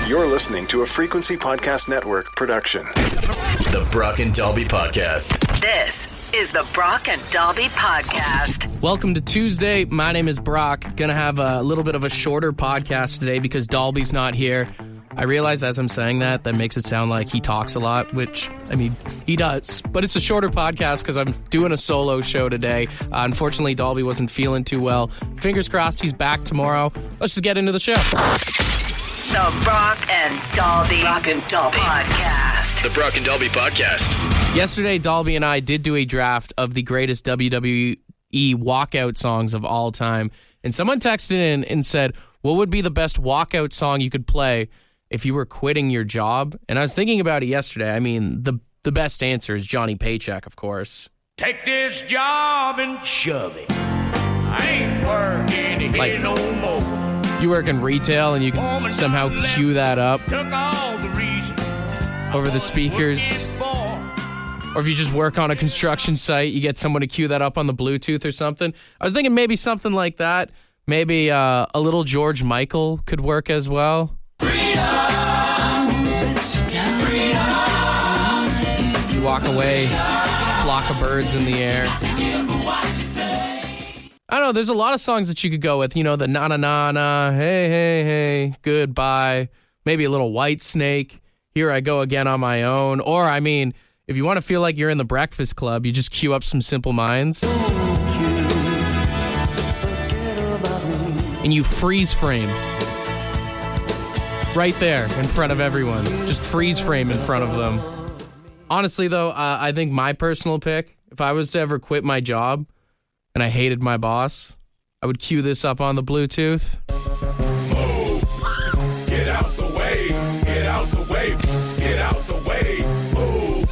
You're listening to a Frequency Podcast Network production. The Brock and Dalby Podcast. This is the Brock and Dalby Podcast. Welcome to Tuesday. My name is Brock. Gonna have a little bit of a shorter podcast today because Dalby's not here. I realize as I'm saying that makes it sound like he talks a lot, which, I mean, he does. But it's a shorter podcast because I'm doing a solo show today. Unfortunately, Dalby wasn't feeling too well. Fingers crossed he's back tomorrow. Let's just get into the show. The Brock and Dalby Podcast. The Brock and Dalby Podcast. Yesterday, Dalby and I did do a draft of the greatest WWE walkout songs of all time. And someone texted in and said, what would be the best walkout song you could play if you were quitting your job? And I was thinking about it yesterday. I mean, the best answer is Johnny Paycheck, of course. Take this job and shove it. I ain't working here no more. You work in retail and you can somehow cue that up over the speakers. Or if you just work on a construction site, you get someone to cue that up on the Bluetooth or something. I was thinking maybe something like that. Maybe a little George Michael could work as well. Freedom, you walk away, flock of birds in the air. I don't know, there's a lot of songs that you could go with. You know, the na-na-na-na, hey, hey, hey, goodbye. Maybe a little White Snake, here I go again on my own. Or, I mean, if you want to feel like you're in the Breakfast Club, you just cue up some Simple Minds. And you freeze frame. Right there in front of everyone. Just freeze frame in front of them. Honestly, though, I think my personal pick, if I was to ever quit my job and I hated my boss, I would cue this up on the Bluetooth. Move. Get out the way. Get out the way. Get out the way. Move.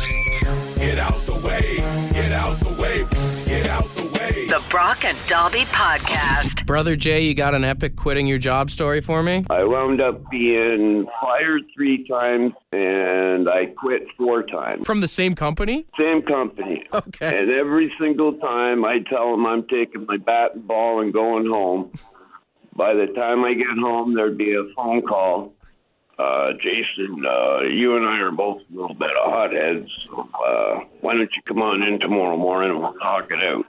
Get out the way. Get out the way. Get out the way. The Brock and Dalby Podcast. Brother Jay, you got an epic quitting your job story for me? I wound up being fired 3 times, and I quit 4 times. From the same company? Same company. Okay. And every single time I tell them I'm taking my bat and ball and going home. By the time I get home, there'd be a phone call. Jason, you and I are both a little bit of hotheads, so why don't you come on in tomorrow morning and we'll talk it out.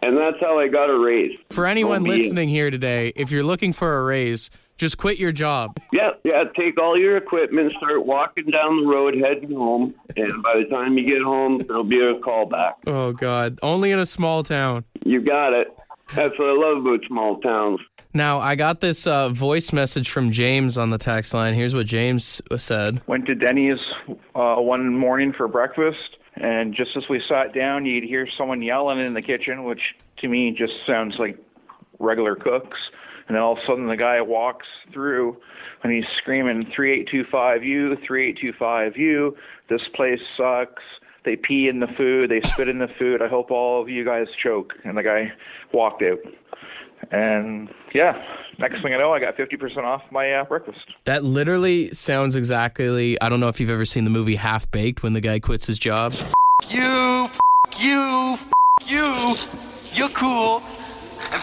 And that's how I got a raise. For anyone listening here today, if you're looking for a raise, just quit your job. Yeah, take all your equipment, start walking down the road, heading home, and by the time you get home, there'll be a call back. Oh, God. Only in a small town. You got it. That's what I love about small towns. Now, I got this voice message from James on the text line. Here's what James said. Went to Denny's one morning for breakfast, and just as we sat down, you'd hear someone yelling in the kitchen, which to me just sounds like regular cooks. And then all of a sudden the guy walks through and he's screaming, 3825U, 3825U, this place sucks. They pee in the food, they spit in the food. I hope all of you guys choke. And the guy walked out. And yeah, next thing I know, I got 50% off my breakfast. That literally sounds exactly, I don't know if you've ever seen the movie Half Baked when the guy quits his job. You, you're cool, and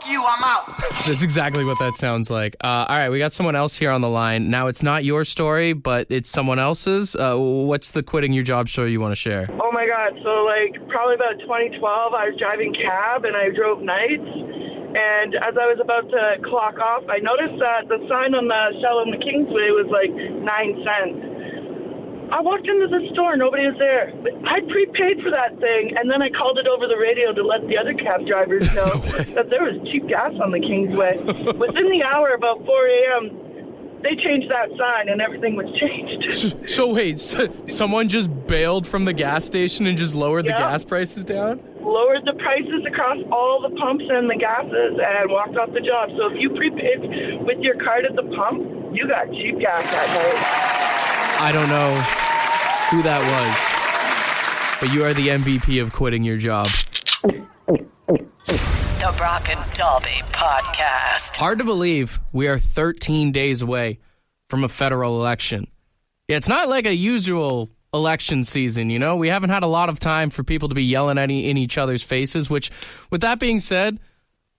you, I'm out. That's exactly what that sounds like. All right, we got someone else here on the line. Now, it's not your story, but it's someone else's. What's the quitting your job story you want to share? Oh my God, so probably about 2012, I was driving cab and I drove nights. And as I was about to clock off, I noticed that the sign on the Shell in the Kingsway was 9 cents. I walked into the store, nobody was there. I prepaid for that thing, and then I called it over the radio to let the other cab drivers know that there was cheap gas on the Kingsway. Within the hour, about 4 a.m., they changed that sign, and everything was changed. So wait, someone just bailed from the gas station and just lowered the gas prices down? Lowered the prices across all the pumps and the gases and walked off the job. So if you prepaid with your card at the pump, you got cheap gas that night. I don't know who that was, but you are the MVP of quitting your job. The Brock and Dalby Podcast. Hard to believe we are 13 days away from a federal election. Yeah, it's not like a usual election season, you know? We haven't had a lot of time for people to be yelling in each other's faces, which, with that being said,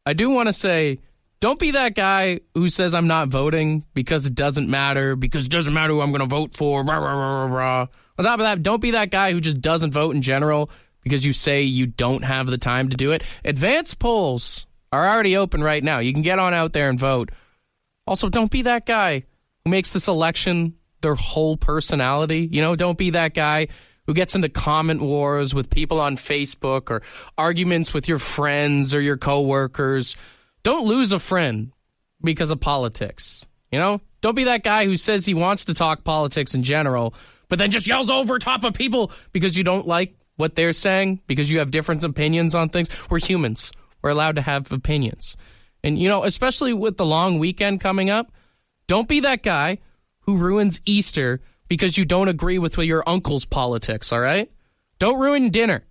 I do want to say don't be that guy who says I'm not voting because it doesn't matter, because it doesn't matter who I'm going to vote for. Rah, rah, rah, rah, rah. On top of that, don't be that guy who just doesn't vote in general because you say you don't have the time to do it. Advanced polls are already open right now. You can get on out there and vote. Also, don't be that guy who makes this election their whole personality. Don't be that guy who gets into comment wars with people on Facebook or arguments with your friends or your coworkers. Don't lose a friend because of politics. Don't be that guy who says he wants to talk politics in general, but then just yells over top of people because you don't like what they're saying, because you have different opinions on things. We're humans. We're allowed to have opinions. And, especially with the long weekend coming up, don't be that guy who ruins Easter because you don't agree with your uncle's politics, all right? Don't ruin dinner.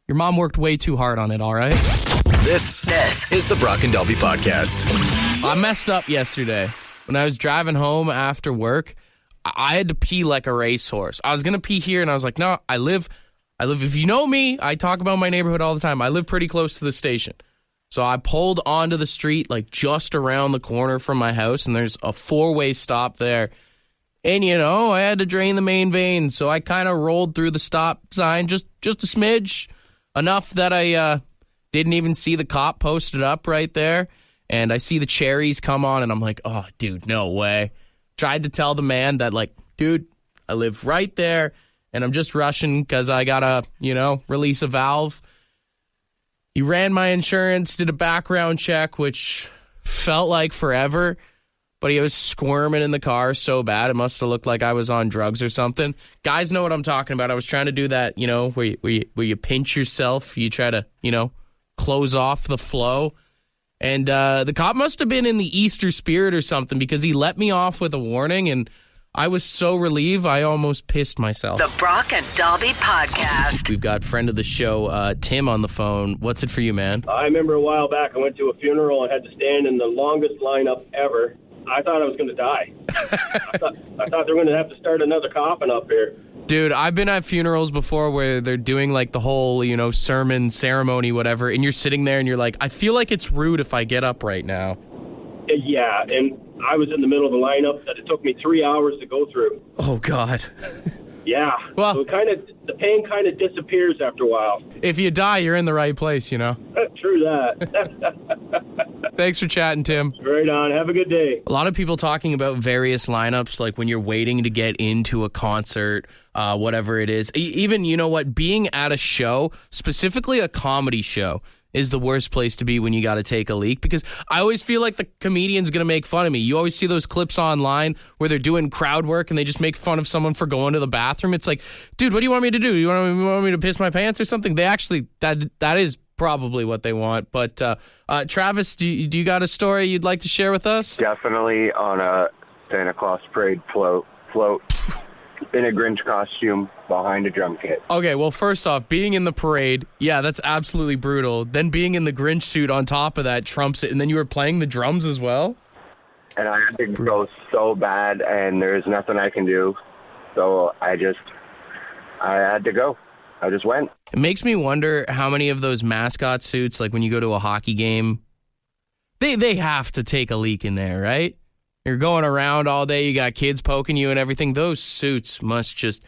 Your mom worked way too hard on it, all right? This is the Brock and Dalby Podcast. I messed up yesterday. When I was driving home after work, I had to pee like a racehorse. I was going to pee here, and I was like, no, I live, if you know me, I talk about my neighborhood all the time. I live pretty close to the station. So I pulled onto the street, like just around the corner from my house, and there's a 4-way stop there. And, I had to drain the main vein, so I kind of rolled through the stop sign just a smidge, enough that I didn't even see the cop posted up right there. And I see the cherries come on, and I'm like, oh, dude, no way. Tried to tell the man that, like, dude, I live right there, and I'm just rushing because I got to, release a valve. He ran my insurance, did a background check, which felt like forever, but he was squirming in the car so bad, it must have looked like I was on drugs or something. Guys know what I'm talking about. I was trying to do that, where you pinch yourself, you try to, close off the flow. And the cop must have been in the Easter spirit or something, because he let me off with a warning, and I was so relieved I almost pissed myself. The Brock and Dalby Podcast. We've got friend of the show, Tim, on the phone. What's it for you, man? I remember a while back I went to a funeral and had to stand in the longest lineup ever. I thought I was going to die. I thought they were going to have to start another coffin up here. Dude, I've been at funerals before where they're doing like the whole, sermon ceremony, whatever, and you're sitting there and you're like, I feel like it's rude if I get up right now. Yeah, and I was in the middle of the lineup that it took me 3 hours to go through. Oh, God. Yeah. Well, so the pain kind of disappears after a while. If you die, you're in the right place, True that. Thanks for chatting, Tim. Right on. Have a good day. A lot of people talking about various lineups, like when you're waiting to get into a concert, whatever it is. Even, being at a show, specifically a comedy show, is the worst place to be when you got to take a leak, because I always feel like the comedian's going to make fun of me. You always see those clips online where they're doing crowd work and they just make fun of someone for going to the bathroom. It's like, dude, what do you want me to do? You want me to piss my pants or something? They actually, that is probably what they want. But Travis, do you got a story you'd like to share with us? Definitely on a Santa Claus parade float in a Grinch costume behind a drum kit. Okay, well, first off, being in the parade, yeah, that's absolutely brutal. Then being in the Grinch suit on top of that trumps it, and then you were playing the drums as well? And I had to go so bad, and there's nothing I can do. So I had to go. I just went. It makes me wonder how many of those mascot suits, like when you go to a hockey game, they have to take a leak in there, right? You're going around all day, you got kids poking you and everything. Those suits must just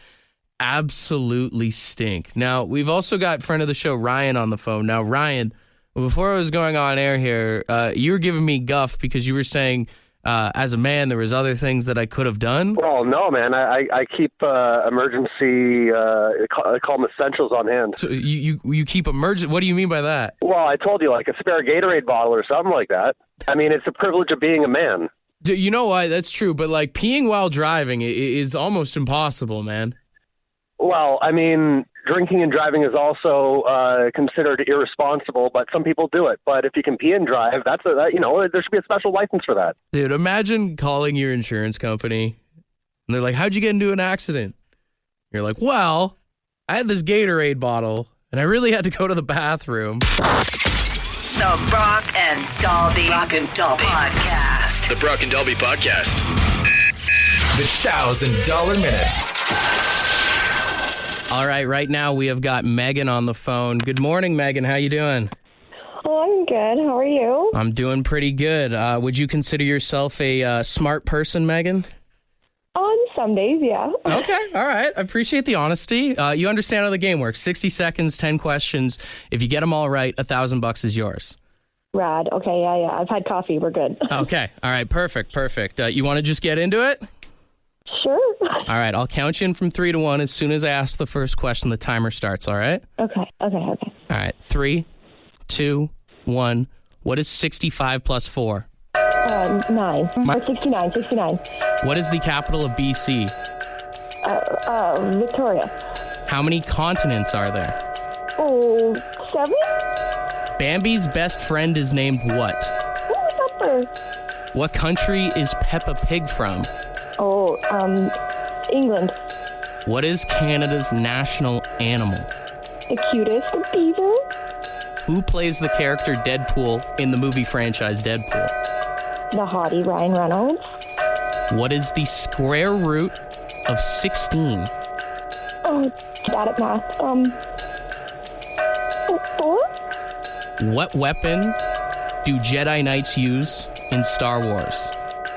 absolutely stink. Now, we've also got friend of the show, Ryan, on the phone. Now, Ryan, before I was going on air here, you were giving me guff because you were saying, as a man, there was other things that I could have done. Well, no, man. I keep emergency, I call them essentials on hand. So you keep emergency? What do you mean by that? Well, I told you, like a spare Gatorade bottle or something like that. I mean, it's the privilege of being a man. You know what? That's true, but like peeing while driving is almost impossible, man. Well, I mean, drinking and driving is also considered irresponsible, but some people do it. But if you can pee and drive, there should be a special license for that. Dude, imagine calling your insurance company, and they're like, how'd you get into an accident? You're like, well, I had this Gatorade bottle, and I really had to go to the bathroom. The Brock and Dalby Podcast. The Brock and Dalby Podcast. The $1,000 Minute. All right, right now we have got Megan on the phone. Good morning, Megan. How you doing? Oh, I'm I'm good. How are you? I'm doing pretty good. Would you consider yourself a smart person, Megan? On some days, yeah. Okay, all right. I appreciate the honesty. You understand how the game works. 60 seconds, 10 questions. If you get them all right, $1,000 is yours. Rad. Okay, yeah. I've had coffee. We're good. Okay, all right. Perfect. You want to just get into it? Sure. All right, I'll count you in from 3 to 1. As soon as I ask the first question, the timer starts, all right? Okay. All right, 3, 2, 1. What is 65 plus 4? 9. Or 69. What is the capital of BC? Victoria. How many continents are there? 7? Bambi's best friend is named what? Pepper. What country is Peppa Pig from? England. What is Canada's national animal? The cutest beaver. Who plays the character Deadpool in the movie franchise Deadpool? The hottie Ryan Reynolds. What is the square root of 16? Bad at math. 4? What weapon do Jedi Knights use in Star Wars?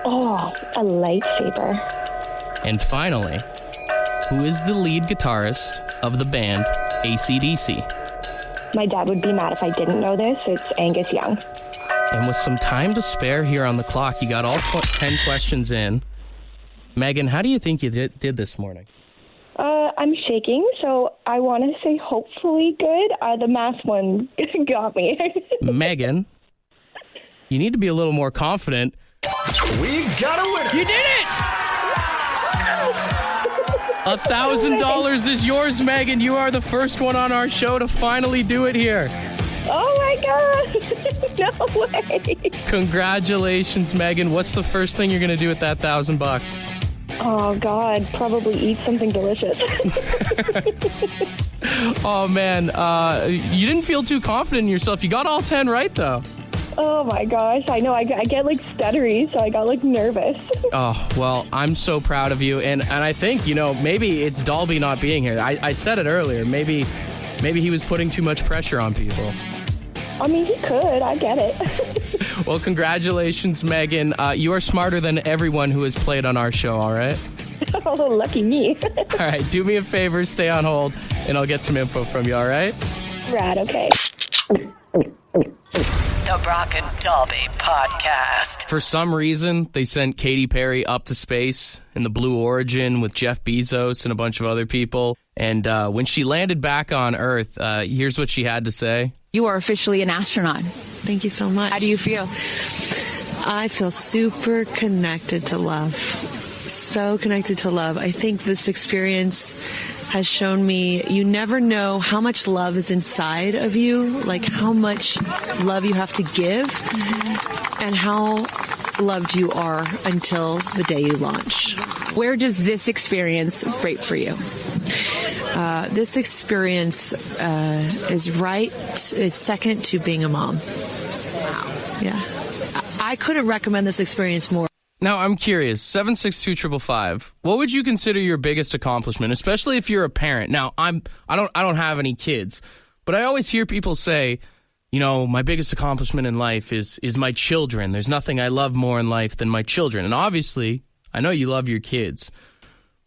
A lightsaber. And finally, who is the lead guitarist of the band AC/DC? My dad would be mad if I didn't know this. It's Angus Young. And with some time to spare here on the clock, you got all 10 questions in. Megan, how do you think you did this morning? I'm shaking, so I want to say hopefully good. The math one got me. Megan, you need to be a little more confident. We got a winner. You did it! $1,000 is yours, Megan. You are the first one on our show to finally do it here. Oh my God! No way! Congratulations, Megan. What's the first thing you're going to do with that $1,000? Oh God, probably eat something delicious. Oh man, you didn't feel too confident in yourself. You got all 10 right though. Oh my gosh, I know. I get like stuttery, so I got like nervous. Oh, well, I'm so proud of you. And I think, maybe it's Dalby not being here. I said it earlier. Maybe he was putting too much pressure on people. I mean, he could. I get it. Well, congratulations, Megan. You are smarter than everyone who has played on our show, all right? Oh, lucky me. All right, do me a favor, stay on hold, and I'll get some info from you, all right? Rad, okay. The Brock and Dalby Podcast. For some reason, they sent Katy Perry up to space in the Blue Origin with Jeff Bezos and a bunch of other people. And when she landed back on Earth, here's what she had to say. You are officially an astronaut. Thank you so much. How do you feel? I feel super connected to love. So connected to love. I think this experience has shown me you never know how much love is inside of you, like how much love you have to give, and how loved you are until the day you launch. Where does this experience rate for you? This experience is second to being a mom. Wow. Yeah. I couldn't recommend this experience more. Now, I'm curious, 762-555, what would you consider your biggest accomplishment, especially if you're a parent? Now, I don't have any kids, but I always hear people say, my biggest accomplishment in life is my children. There's nothing I love more in life than my children. And obviously, I know you love your kids,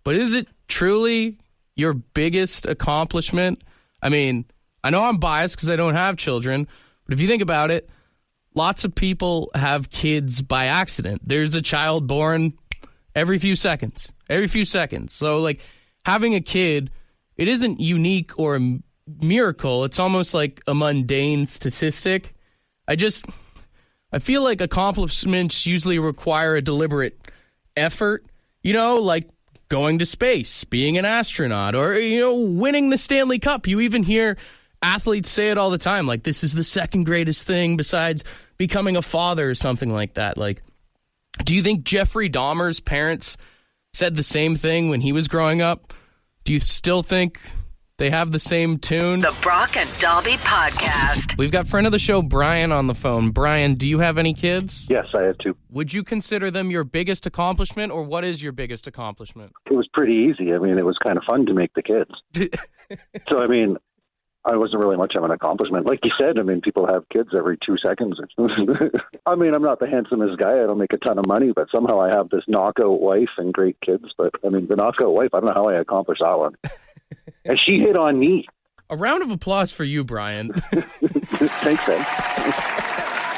but is it truly your biggest accomplishment? I mean, I know I'm biased because I don't have children, but if you think about it, lots of people have kids by accident. There's a child born every few seconds. So, having a kid, it isn't unique or a miracle. It's almost like a mundane statistic. I feel like accomplishments usually require a deliberate effort, like going to space, being an astronaut, or, winning the Stanley Cup. You even hear athletes say it all the time, like, this is the second greatest thing besides becoming a father or something like that. Like, do you think Jeffrey Dahmer's parents said the same thing when he was growing up? Do you still think they have the same tune? The Brock and Dalby Podcast. We've got friend of the show, Brian, on the phone. Brian, do you have any kids? Yes, I have 2. Would you consider them your biggest accomplishment, or what is your biggest accomplishment? It was pretty easy. I mean, it was kind of fun to make the kids. So, I mean, I wasn't really much of an accomplishment. Like you said, I mean, people have kids every 2 seconds. I mean, I'm not the handsomest guy. I don't make a ton of money, but somehow I have this knockout wife and great kids. But, I mean, the knockout wife, I don't know how I accomplished that one. And she hit on me. A round of applause for you, Brian. Thanks, man.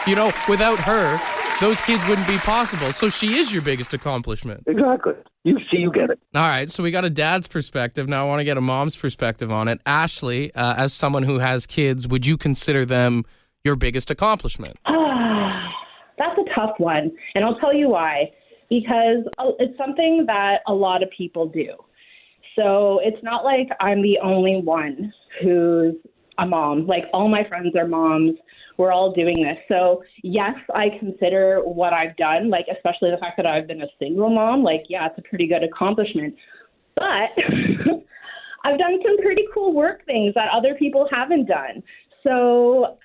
You know, without her, those kids wouldn't be possible. So she is your biggest accomplishment. Exactly. You get it. All right, so we got a dad's perspective. Now I want to get a mom's perspective on it. Ashley, as someone who has kids, would you consider them your biggest accomplishment? That's a tough one, and I'll tell you why. Because it's something that a lot of people do. So it's not like I'm the only one who's a mom. Like, all my friends are moms. We're all doing this. So, yes, I consider what I've done, like, especially the fact that I've been a single mom, like, yeah, it's a pretty good accomplishment. But I've done some pretty cool work things that other people haven't done. So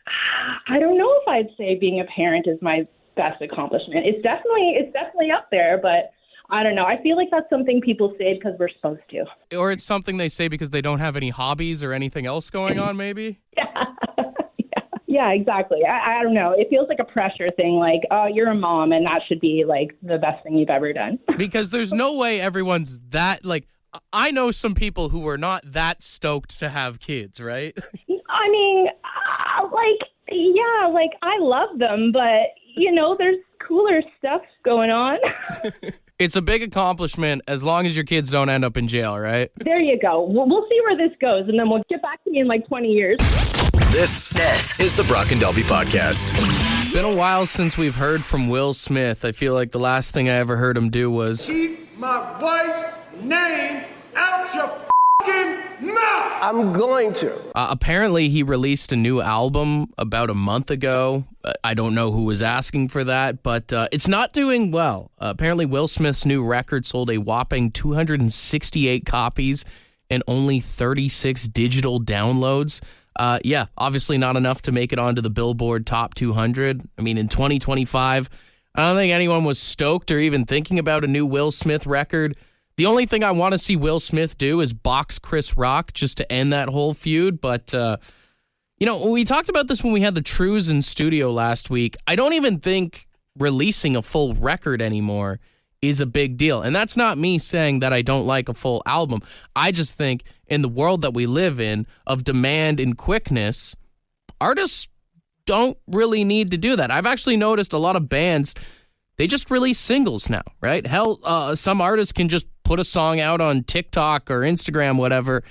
I don't know if I'd say being a parent is my best accomplishment. It's definitely up there, but I don't know. I feel like that's something people say because we're supposed to. Or it's something they say because they don't have any hobbies or anything else going on, maybe? Yeah, exactly. I don't know. It feels like a pressure thing, like, oh, you're a mom, and that should be, like, the best thing you've ever done. Because there's no way everyone's that, like, I know some people who are not that stoked to have kids, right? I mean, I love them, but, you know, there's cooler stuff going on. It's a big accomplishment as long as your kids don't end up in jail, right? There you go. We'll see where this goes, and then we'll get back to me in like 20 years. This is the Brock and Dalby Podcast. It's been a while since we've heard from Will Smith. I feel like the last thing I ever heard him do was... Keep my wife's name out your f***ing mouth! I'm going to. Apparently, he released a new album about a month ago. I don't know who was asking for that, but it's not doing well. Apparently, Will Smith's new record sold a whopping 268 copies and only 36 digital downloads. Yeah, obviously not enough to make it onto the Billboard Top 200. I mean, in 2025, I don't think anyone was stoked or even thinking about a new Will Smith record. The only thing I want to see Will Smith do is box Chris Rock just to end that whole feud. But, you know, we talked about this when we had the Trues in studio last week. I don't even think releasing a full record anymore is a big deal. And that's not me saying that I don't like a full album. I just think in the world that we live in of demand and quickness, artists don't really need to do that. I've actually noticed a lot of bands, they just release singles now, right? Hell, some artists can just put a song out on TikTok or Instagram, whatever,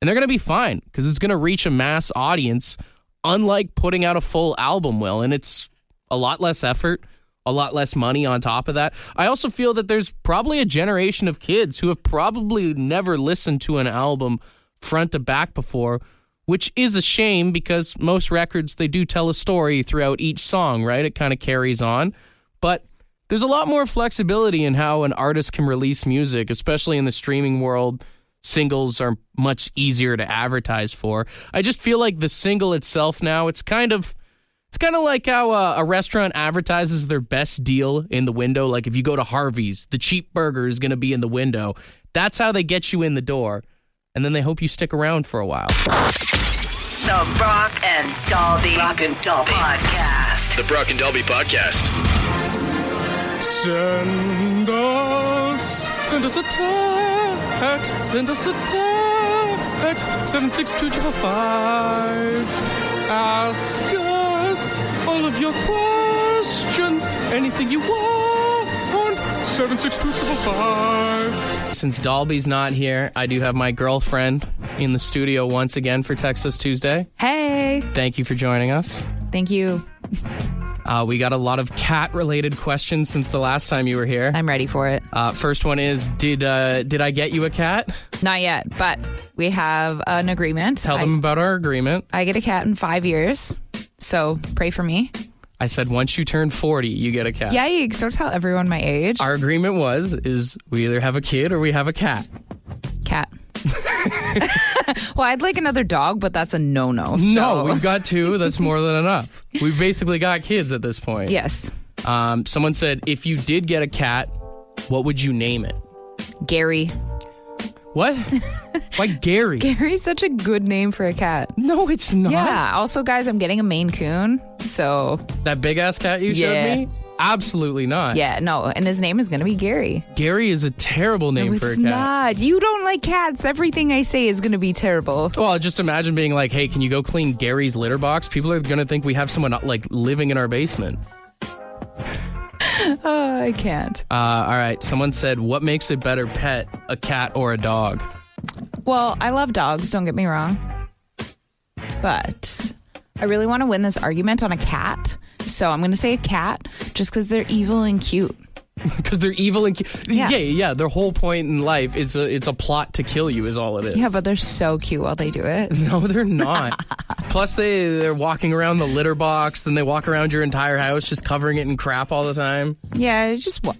and they're going to be fine because it's going to reach a mass audience, unlike putting out a full album will. And it's a lot less effort, a lot less money on top of that. I also feel that there's probably a generation of kids who have probably never listened to an album front to back before, which is a shame because most records, they do tell a story throughout each song, right? It kind of carries on. But there's a lot more flexibility in how an artist can release music, especially in the streaming world. Singles are much easier to advertise for. I just feel like the single itself now, it's kind of like how a restaurant advertises their best deal in the window. Like if you go to Harvey's, the cheap burger is going to be in the window. That's how they get you in the door. And then they hope you stick around for a while. The Brock and Dalby Podcast. The Brock and Dalby Podcast. Send us a text, 76255. Ask us all of your questions, anything you want, 76255. Since Dalby's not here, I do have my girlfriend in the studio once again for Texas Tuesday. Hey! Thank you for joining us. Thank you. We got a lot of cat-related questions since the last time you were here. I'm ready for it. First one is, did I get you a cat? Not yet, but we have an agreement. Tell them about our agreement. I get a cat in 5 years, so pray for me. I said once you turn 40, you get a cat. Yikes, don't tell everyone my age. Our agreement is we either have a kid or we have a cat. Cat. Well, I'd like another dog, but that's a no-no. No, we've got two. That's more than enough. We've basically got kids at this point. Yes. Someone said, if you did get a cat, what would you name it? Gary. What? Why Gary? Gary's such a good name for a cat. No, it's not. Yeah. Also, guys, I'm getting a Maine Coon. So. That big ass cat you showed me? Absolutely not. Yeah, no. And his name is going to be Gary. Gary is a terrible name for a cat. It's not. You don't like cats. Everything I say is going to be terrible. Well, just imagine being like, hey, can you go clean Gary's litter box? People are going to think we have someone like living in our basement. I can't. All right. Someone said, what makes a better pet, a cat or a dog? Well, I love dogs, don't get me wrong. But I really want to win this argument on a cat. So I'm going to say a cat just because they're evil and cute. Because they're evil and cute. Yeah. Their whole point in life is it's a plot to kill you is all it is. Yeah, but they're so cute while they do it. No, they're not. Plus, they're walking around the litter box. Then they walk around your entire house just covering it in crap all the time. Yeah,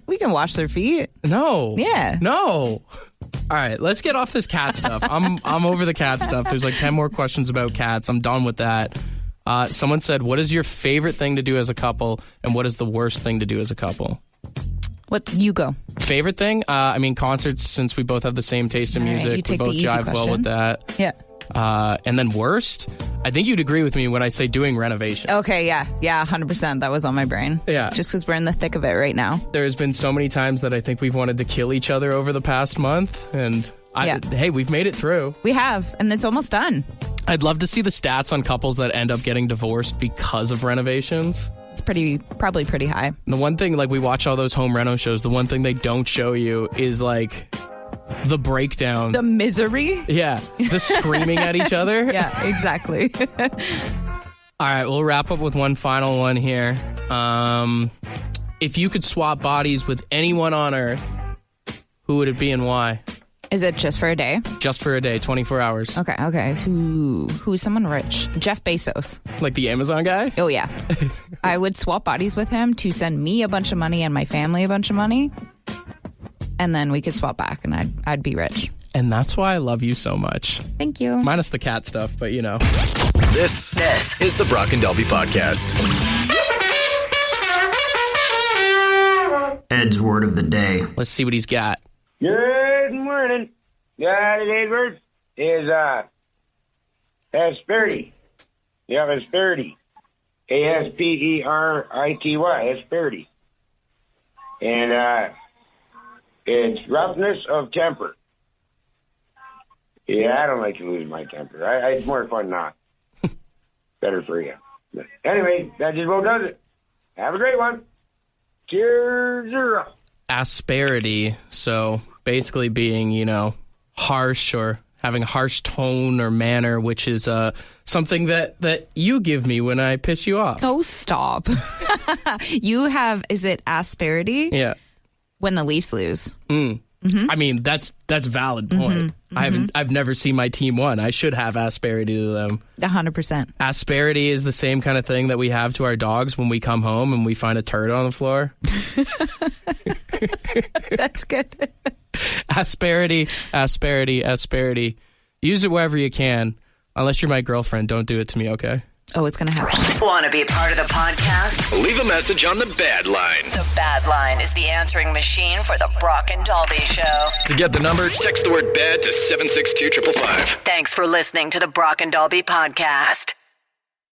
we can wash their feet. No. Yeah. No. All right, let's get off this cat stuff. I'm over the cat stuff. There's like 10 more questions about cats. I'm done with that. Someone said, what is your favorite thing to do as a couple, and what is the worst thing to do as a couple? What you go? Favorite thing? I mean, concerts, since we both have the same taste in music. We both jive well with that. Yeah. And then worst? I think you'd agree with me when I say doing renovation. Okay, yeah. Yeah, 100%. That was on my brain. Yeah. Just because we're in the thick of it right now. There's been so many times that I think we've wanted to kill each other over the past month. And hey, we've made it through. We have. And it's almost done. I'd love to see the stats on couples that end up getting divorced because of renovations. It's probably pretty high. The one thing, like, we watch all those home reno shows. The one thing they don't show you is like the breakdown, the misery. Yeah, the screaming at each other. Yeah, exactly. All right, we'll wrap up with one final one here. If you could swap bodies with anyone on Earth, who would it be and why? Is it just for a day? Just for a day, 24 hours. Okay. Who's someone rich? Jeff Bezos. Like the Amazon guy? Oh, yeah. I would swap bodies with him to send me a bunch of money and my family a bunch of money. And then we could swap back and I'd be rich. And that's why I love you so much. Thank you. Minus the cat stuff, but you know. This is the Brock and Dalby Podcast. Ed's word of the day. Let's see what he's got. Good morning. Today's word is asperity. You have asperity. Asperity. Asperity. And it's roughness of temper. Yeah, I don't like to lose my temper. It's more fun not. Better for you. But anyway, that just about does it. Have a great one. Cheers. Asperity, so basically being, harsh or having a harsh tone or manner, which is something that you give me when I piss you off. Oh, stop. You have, is it asperity? Yeah. When the Leafs lose. Mm-hmm. I mean, that's valid point. Mm-hmm. I've never seen my team won. I should have asperity to them. 100%. Asperity is the same kind of thing that we have to our dogs when we come home and we find a turd on the floor. That's good. Asperity. Use it wherever you can. Unless you're my girlfriend, don't do it to me, okay? Oh, it's going to happen. Want to be a part of the podcast? Leave a message on the Bad Line. The Bad Line is the answering machine for the Brock and Dalby Show. To get the number, text the word BAD to 762-555. Thanks for listening to the Brock and Dalby Podcast.